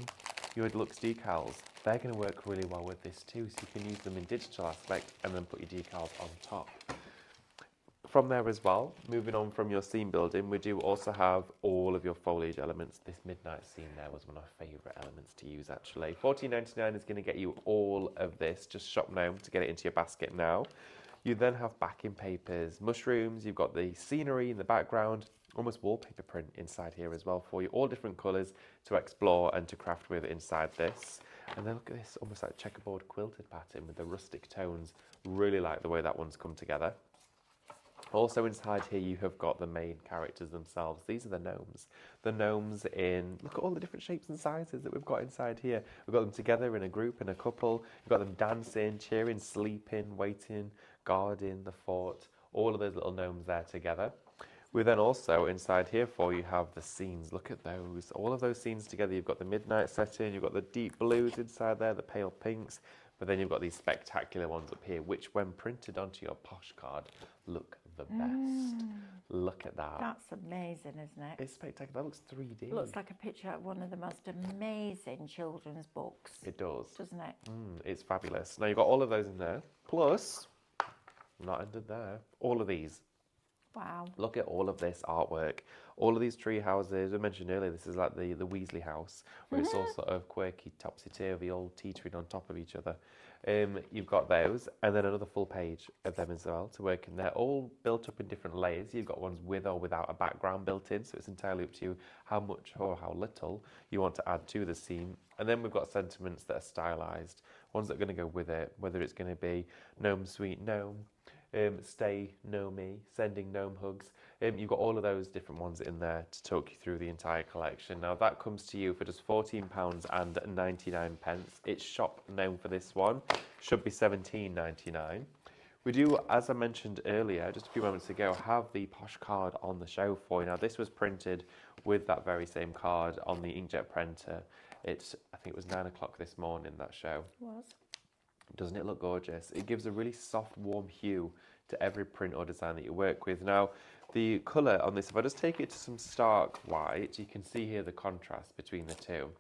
your deluxe decals. They're going to work really well with this too, so you can use them in digital aspect and then put your decals on top. From there as well, moving on from your scene building, we do also have all of your foliage elements. This midnight scene there was one of my favourite elements to use actually. $14.99 is going to get you all of this. Just shop now to get it into your basket now. You then have backing papers, mushrooms, you've got the scenery in the background, almost wallpaper print inside here as well for you. All different colours to explore and to craft with inside this. And then look at this, almost like checkerboard quilted pattern with the rustic tones. Really like the way that one's come together. Also inside here you have got the main characters themselves. These are the gnomes. The gnomes in, look at all the different shapes and sizes that we've got inside here. We've got them together in a group, in a couple. We've got them dancing, cheering, sleeping, waiting, guarding the fort. All of those little gnomes there together. We then also, inside here for you, have the scenes. Look at those. All of those scenes together. You've got the midnight setting, you've got the deep blues inside there, the pale pinks. But then you've got these spectacular ones up here, which when printed onto your posh card, look the best. Look at that. That's amazing, isn't it? It's spectacular. That looks 3D. It looks like a picture of one of the most amazing children's books. It does. Doesn't it? It's fabulous. Now you've got all of those in there. Plus, not ended there, all of these. Wow. Look at all of this artwork. All of these tree houses. I mentioned earlier, this is like the Weasley house, where it's all sort of quirky, topsy-turvy, all teetering on top of each other. You've got those, and then another full page of them as well to work in. They're all built up in different layers. You've got ones with or without a background built in, so it's entirely up to you how much or how little you want to add to the scene. And then we've got sentiments that are stylized, ones that are going to go with it, whether it's going to be gnome, sweet gnome, stay, know me, sending gnome hugs. You've got all of those different ones in there to talk you through the entire collection. Now that comes to you for just £14.99. It's shop name for this one, should be £17.99. We do, as I mentioned earlier, just a few moments ago, have the posh card on the show for you. Now this was printed with that very same card on the inkjet printer. I think it was 9 o'clock this morning, that show. It was. Doesn't it look gorgeous? It gives a really soft, warm hue to every print or design that you work with. Now, the colour on this, if I just take it to some stark white, you can see here the contrast between the two.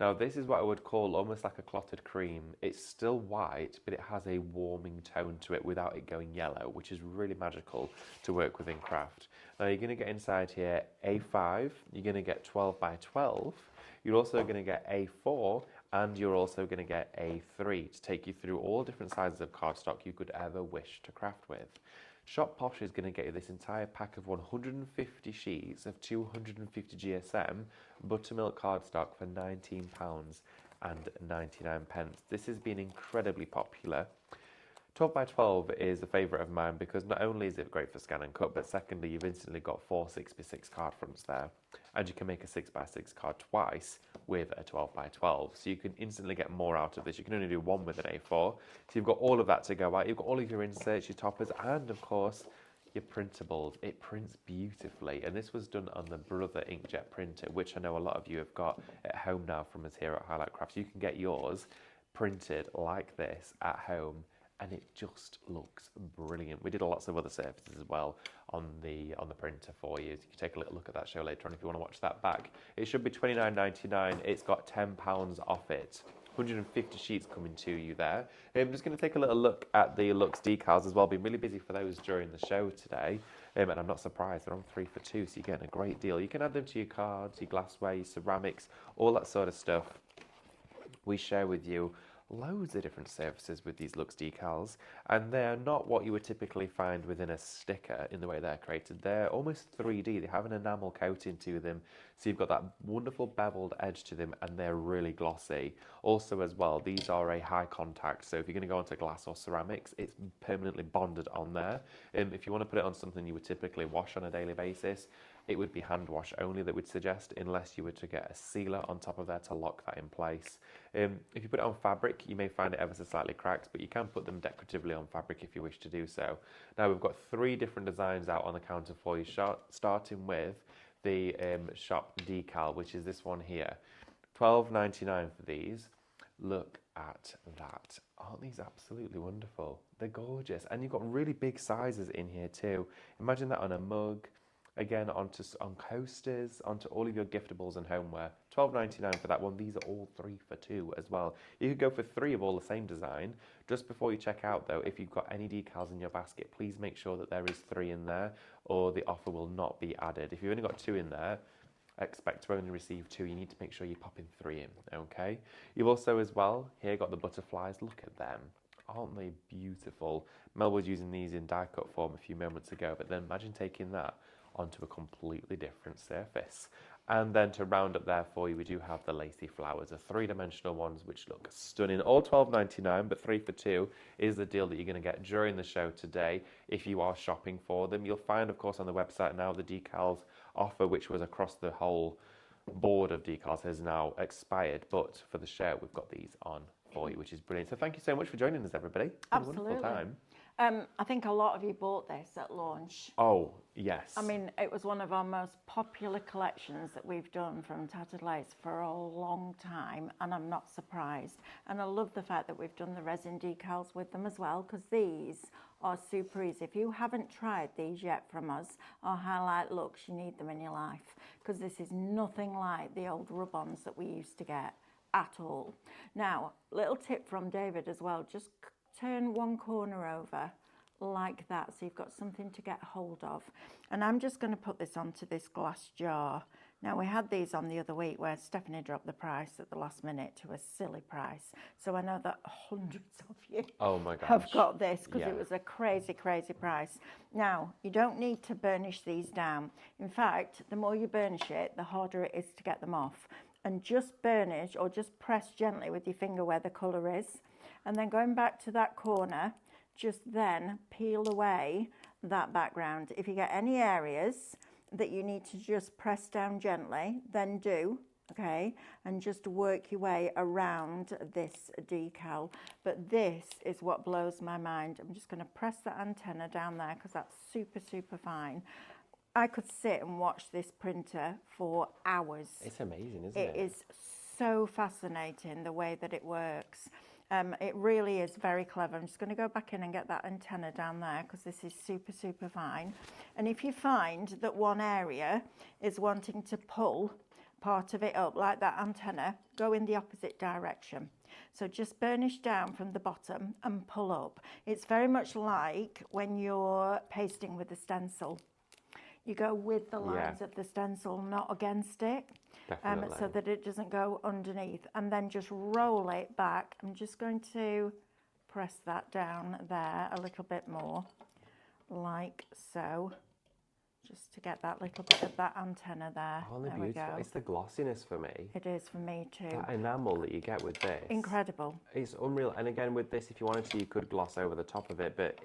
Now, this is what I would call almost like a clotted cream. It's still white, but it has a warming tone to it without it going yellow, which is really magical to work with in craft. Now, you're going to get inside here A5, you're going to get 12 by 12, you're also going to get A4, and you're also going to get A3 to take you through all different sizes of cardstock you could ever wish to craft with. Shop Posh is going to get you this entire pack of 150 sheets of 250 GSM buttermilk cardstock for £19.99. This has been incredibly popular. 12 by 12 is a favourite of mine because not only is it great for scan and cut, but secondly, you've instantly got 4 6x6 card fronts there. And you can make a 6x6 card twice with a 12 by 12. So you can instantly get more out of this. You can only do one with an A4. So you've got all of that to go out. You've got all of your inserts, your toppers, and of course, your printables. It prints beautifully. And this was done on the Brother inkjet printer, which I know a lot of you have got at home now from us here at Highlight Crafts. You can get yours printed like this at home, and it just looks brilliant. We did lots of other surfaces as well on the printer for you. You can take a little look at that show later on if you want to watch that back. It should be £29.99. It's got £10 off it. 150 sheets coming to you there. I'm just going to take a little look at the Lux decals as well. Been really busy for those during the show today. And I'm not surprised, they're on 3 for 2, so you're getting a great deal. You can add them to your cards, your glassware, your ceramics, all that sort of stuff. We share with you loads of different surfaces with these Lux decals, and they're not what you would typically find within a sticker in the way they're created. They're almost 3D. They have an enamel coating to them, so you've got that wonderful beveled edge to them, and they're really glossy. Also as well, these are a high contact, so if you're going to go onto glass or ceramics, it's permanently bonded on there. If you want to put it on something you would typically wash on a daily basis, it would be hand wash only that we'd suggest, unless you were to get a sealer on top of there to lock that in place. If you put it on fabric, you may find it ever so slightly cracked, but you can put them decoratively on fabric if you wish to do so. Now we've got 3 different designs out on the counter for you, starting with the shop decal, which is this one here. £12.99 for these. Look at that. Aren't these absolutely wonderful? They're gorgeous. And you've got really big sizes in here too. Imagine that on a mug. Again, on coasters, onto all of your giftables and homeware. £12.99 for that one. These are all 3 for 2 as well. You could go for 3 of all the same design. Just before you check out though, if you've got any decals in your basket, please make sure that there is 3 in there, or the offer will not be added. If you've only got 2 in there, expect to only receive 2. You need to make sure you're popping 3 in, okay? You've also as well here got the butterflies. Look at them. Aren't they beautiful? Mel was using these in die cut form a few moments ago, but then imagine taking that onto a completely different surface. And then to round up there for you, we do have the lacy flowers, the 3-dimensional ones, which look stunning. All £12.99, but 3 for 2 is the deal that you're going to get during the show today if you are shopping for them. You'll find, of course, on the website now the decals offer, which was across the whole board of decals, has now expired. But for the show, we've got these on for you, which is brilliant. So thank you so much for joining us, everybody. It's been a wonderful time. I think a lot of you bought this at launch. Oh, yes. I mean, it was one of our most popular collections that we've done from Tattered Lace for a long time, and I'm not surprised. And I love the fact that we've done the resin decals with them as well, because these are super easy. If you haven't tried these yet from us, our Highlight Lux, you need them in your life, because this is nothing like the old rub-ons that we used to get at all. Now, little tip from David as well, just turn one corner over like that, so you've got something to get hold of. And I'm just going to put this onto this glass jar. Now, we had these on the other week where Stephanie dropped the price at the last minute to a silly price. So I know that hundreds of you have got this because it was a crazy, crazy price. Now, you don't need to burnish these down. In fact, the more you burnish it, the harder it is to get them off. And just burnish or just press gently with your finger where the colour is. And then going back to that corner, just then peel away that background. If you get any areas that you need to just press down gently, then do, okay? And just work your way around this decal. But this is what blows my mind. I'm just going to press that antenna down there because that's super, super fine. I could sit and watch this printer for hours. It's amazing, isn't it? It is so fascinating the way that it works. It really is very clever. I'm just going to go back in and get that antenna down there because this is super, super fine. And if you find that one area is wanting to pull part of it up, like that antenna, go in the opposite direction. So just burnish down from the bottom and pull up. It's very much like when you're pasting with a stencil. You go with the lines of the stencil, not against it. So that it doesn't go underneath, and then just roll it back. I'm just going to press that down there a little bit more, like so, just to get that little bit of that antenna there. Oh, they're beautiful. It's the glossiness for me. It is for me too. That enamel that you get with this. Incredible. It's unreal. And again, with this, if you wanted to, you could gloss over the top of it, but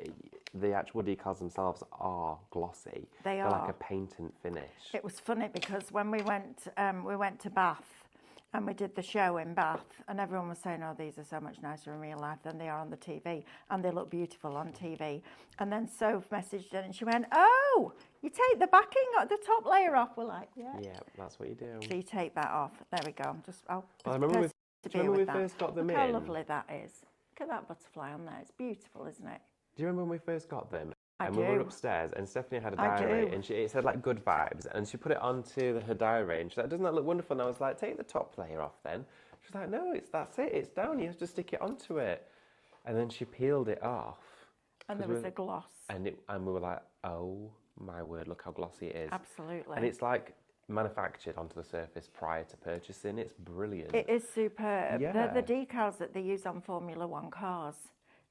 the actual decals themselves are glossy. They're like a paint and finish. It was funny because when we went to Bath and we did the show in Bath, and everyone was saying, oh, these are so much nicer in real life than they are on the TV, and they look beautiful on TV. And then Soph messaged her and she went, oh, you take the backing, the top layer off. We're like, yeah. Yeah, that's what you do. So you take that off. There we go. I remember when we first got them in. How lovely that is. Look at that butterfly on there. It's beautiful, isn't it? Do you remember when we first got them? I and do. we were upstairs and Stephanie had a diary and it said like good vibes, and she put it onto her diary and she's like, doesn't that look wonderful? And I was like, take the top layer off then. She's like, no, that's it, it's down, you have to stick it onto it. And then she peeled it off. And there was a gloss. And we were like, oh my word, look how glossy it is. Absolutely. And it's like manufactured onto the surface prior to purchasing. It's brilliant. It is superb. Yeah. They're the decals that they use on Formula One cars.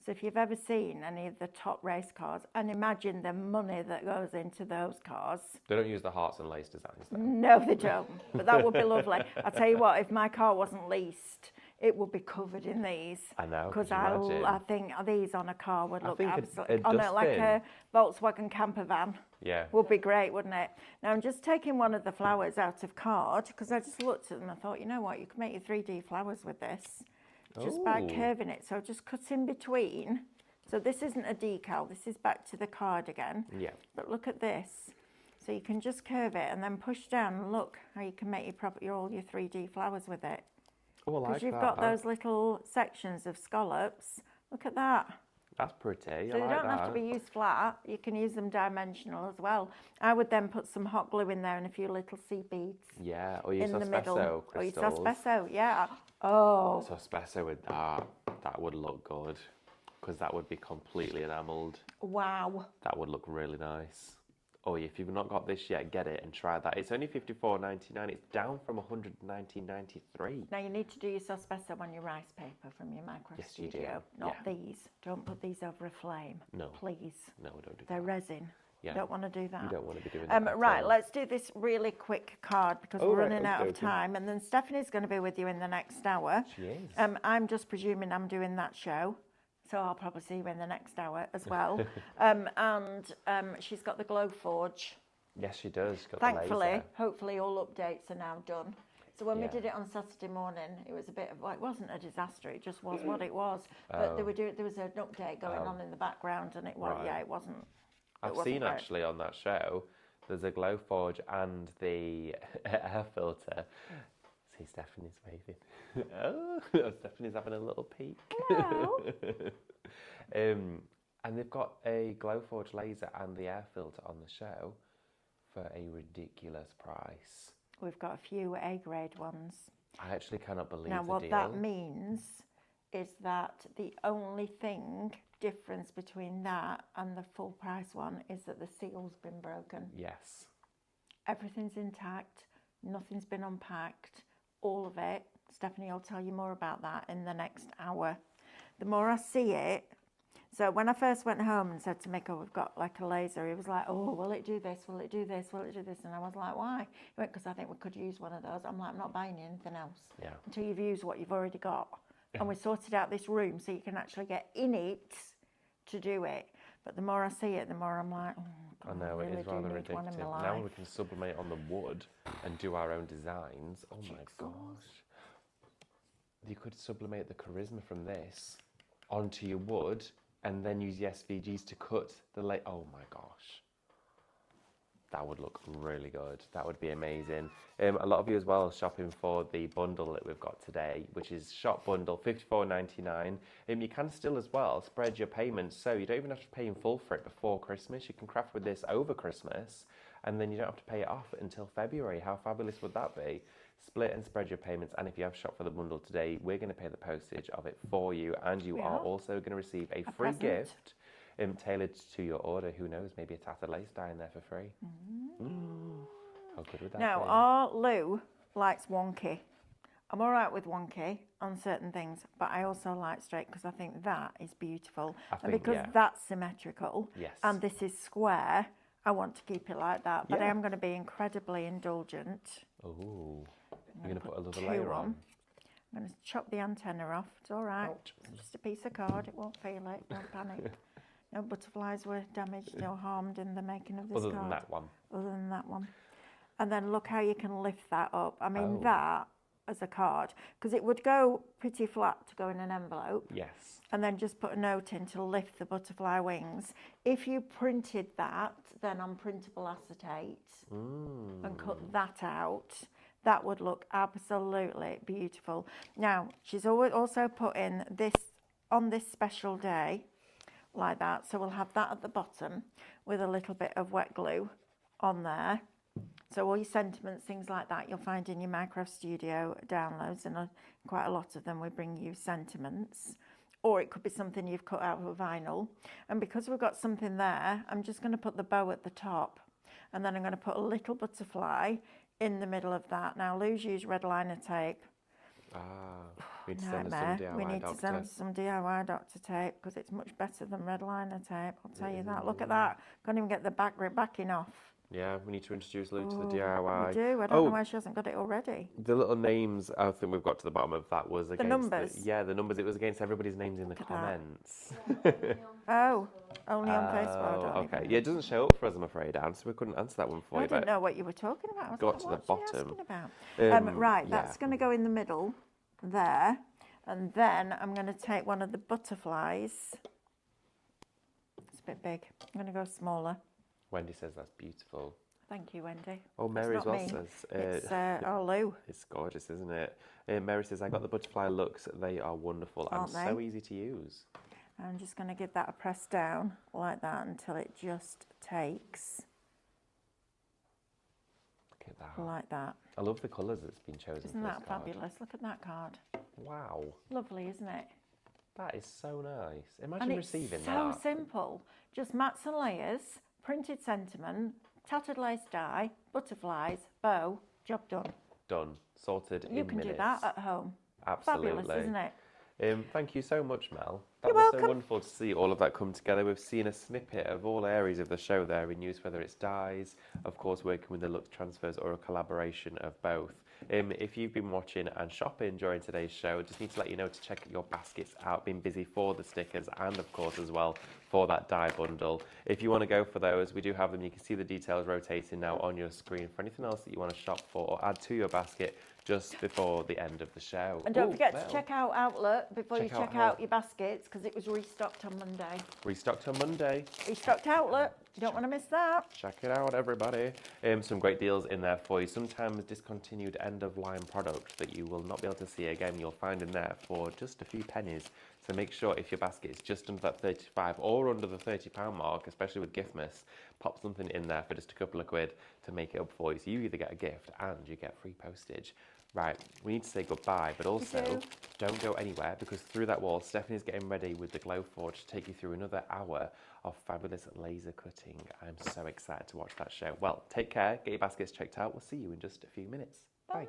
So if you've ever seen any of the top race cars, and imagine the money that goes into those cars. They don't use the hearts and lace designs though. No, they don't. But that would be lovely. I'll tell you what, if my car wasn't leased, it would be covered in these. I know. Because I think these on a car would look absolutely like a Volkswagen camper van. Yeah. Would be great, wouldn't it? Now I'm just taking one of the flowers out of card because I just looked at them and I thought, you know what, you could make your 3D flowers with this. Just by curving it. So just cut in between. So this isn't a decal, this is back to the card again. Yeah. But look at this. So you can just curve it and then push down and look how you can make all your 3D flowers with it. Oh, I like that. Because you've got those little sections of scallops. Look at that. That's pretty. So they don't have to be used flat. You can use them dimensional as well. I would then put some hot glue in there and a few little seed beads. Yeah, or use in the middle. crystals. Or use Sospeso, yeah. Oh. Sospeso with that would look good because that would be completely enamelled. Wow. That would look really nice. Oh, if you've not got this yet, get it and try that. It's only $54.99. It's down from $119.93. Now you need to do your Sospeso on your rice paper from your micro studio. Not these. Don't put these over a flame. No. Please. No, don't do that. They're resin. Yeah. You don't want to do that. You don't want to be doing that. Right, let's do this really quick card because we're running out of time. And then Stephanie's going to be with you in the next hour. She is. I'm just presuming I'm doing that show. So I'll probably see you in the next hour as well. She's got the Glow Forge. Yes, she does. She's got Thankfully, the laser. hopefully all updates are now done. So when we did it on Saturday morning, it was a bit of, it wasn't a disaster, it just was what it was. But there was an update going on in the background and it was, it wasn't. I've seen great. Actually on that show, there's a Glow Forge and the air filter. See, Stephanie's waving. Oh, Stephanie's having a little peek. Wow. And they've got a Glowforge laser and the air filter on the show for a ridiculous price. We've got a few A-grade ones. I actually cannot believe now, the what deal. that means is that the only thing difference between that and the full price one is that the seal's been broken. Yes. Everything's intact, nothing's been unpacked, all of it. Stephanie will tell you more about that in the next hour. The more I see it, so when I first went home and said to Mick, oh, we've got like a laser, he was like, oh, will it do this? Will it do this? Will it do this? And I was like, why? He went, because I think we could use one of those. I'm like, I'm not buying you anything else until you've used what you've already got. And we sorted out this room so you can actually get in it to do it. But the more I see it, the more I'm like, oh, God, I know, I really it is rather do need one in my addictive. life. Now we can sublimate on the wood and do our own designs. Oh my gosh. You could sublimate the charisma from this onto your wood and then use the SVGs to cut the lace. Oh my gosh. That would look really good. That would be amazing. A lot of you as well shopping for the bundle that we've got today, which is shop bundle $54.99. You can still as well spread your payments, so you don't even have to pay in full for it before Christmas. You can craft with this over Christmas, and then you don't have to pay it off until February. How fabulous would that be? Split and spread your payments, and if you have shopped for the bundle today, we're going to pay the postage of it for you, and you are also going to receive a free gift tailored to your order. Who knows, maybe a tattered lace dye in there for free. How good would that be? Now, our Lou likes wonky. I'm all right with wonky on certain things, but I also like straight because I think that is beautiful. And because that's symmetrical and this is square, I want to keep it like that. But I am going to be incredibly indulgent. Oh, you're going to put a little layer on. I'm going to chop the antenna off. It's all right. It's just a piece of card. It won't feel it. Don't panic. No butterflies were damaged or harmed in the making of this card. Other than that one. Other than that one. And then look how you can lift that up. I mean, that as a card, because it would go pretty flat to go in an envelope. Yes. And then just put a note in to lift the butterfly wings. If you printed that, then on printable acetate and cut that out, that would look absolutely beautiful. Now, she's also put in this on this special day, like that. So we'll have that at the bottom with a little bit of wet glue on there. So all your sentiments, things like that, you'll find in your Minecraft Studio downloads, and quite a lot of them we bring you sentiments. Or it could be something you've cut out of a vinyl. And because we've got something there, I'm just going to put the bow at the top. And then I'm going to put a little butterfly in the middle of that. Now, Lou's used red liner tape. We need to send us some DIY We need to send us some DIY doctor tape because it's much better than red liner tape. I'll tell you that. Look at that. Can't even get the backing off. Yeah, we need to introduce Lou to the DIY. We do. I don't know why she hasn't got it already. The little names, I think we've got to the bottom of that was against... The numbers? The numbers. It was against everybody's names in the comments. Oh, only on Facebook. Okay. Yeah, it doesn't show up for us, I'm afraid, Anne, so we couldn't answer that one for you. I didn't know what you were talking about. I was got like, to the what's she bottom. asking about? Right, that's going to go in the middle there. And then I'm going to take one of the butterflies. It's a bit big. I'm going to go smaller. Wendy says that's beautiful. Thank you, Wendy. Oh, Mary as well me. says... It's Lou. It's gorgeous, isn't it? Mary says, I got the butterfly looks. They are wonderful and so easy to use. I'm just going to give that a press down like that until it just takes. Look at that. Like that. I love the colours that's been chosen. Isn't that fabulous? Look at that card. Wow. Lovely, isn't it? That is so nice. Imagine receiving that. And it's so simple. Just mats and layers, printed sentiment, tattered lace dye, butterflies, bow, job done. Done. Sorted in minutes. You can do that at home. Absolutely. Fabulous, isn't it? Thank you so much, Mel. That You're was welcome. so wonderful to see all of that come together. We've seen a snippet of all areas of the show there in use, whether it's dyes, of course, working with the look transfers, or a collaboration of both. If you've been watching and shopping during today's show, just need to let you know to check your baskets out. Been busy for the stickers and, of course, as well for that dye bundle. If you want to go for those, we do have them. You can see the details rotating now on your screen for anything else that you want to shop for or add to your basket just before the end of the show. And don't forget to check out Outlet before you check out your baskets, because it was restocked on Monday. Restocked on Monday. Restocked Outlet. You don't want to miss that. Check it out, everybody. Some great deals in there for you. Sometimes discontinued end-of-line products that you will not be able to see again, you'll find in there for just a few pennies. So make sure if your basket is just under that 35 or under the £30 mark, especially with Giftmas, pop something in there for just a couple of quid to make it up for you. So you either get a gift and you get free postage. Right, we need to say goodbye, but also don't go anywhere, because through that wall, Stephanie's getting ready with the Glowforge to take you through another hour of fabulous laser cutting. I'm so excited to watch that show. Well, take care, get your baskets checked out. We'll see you in just a few minutes. Bye.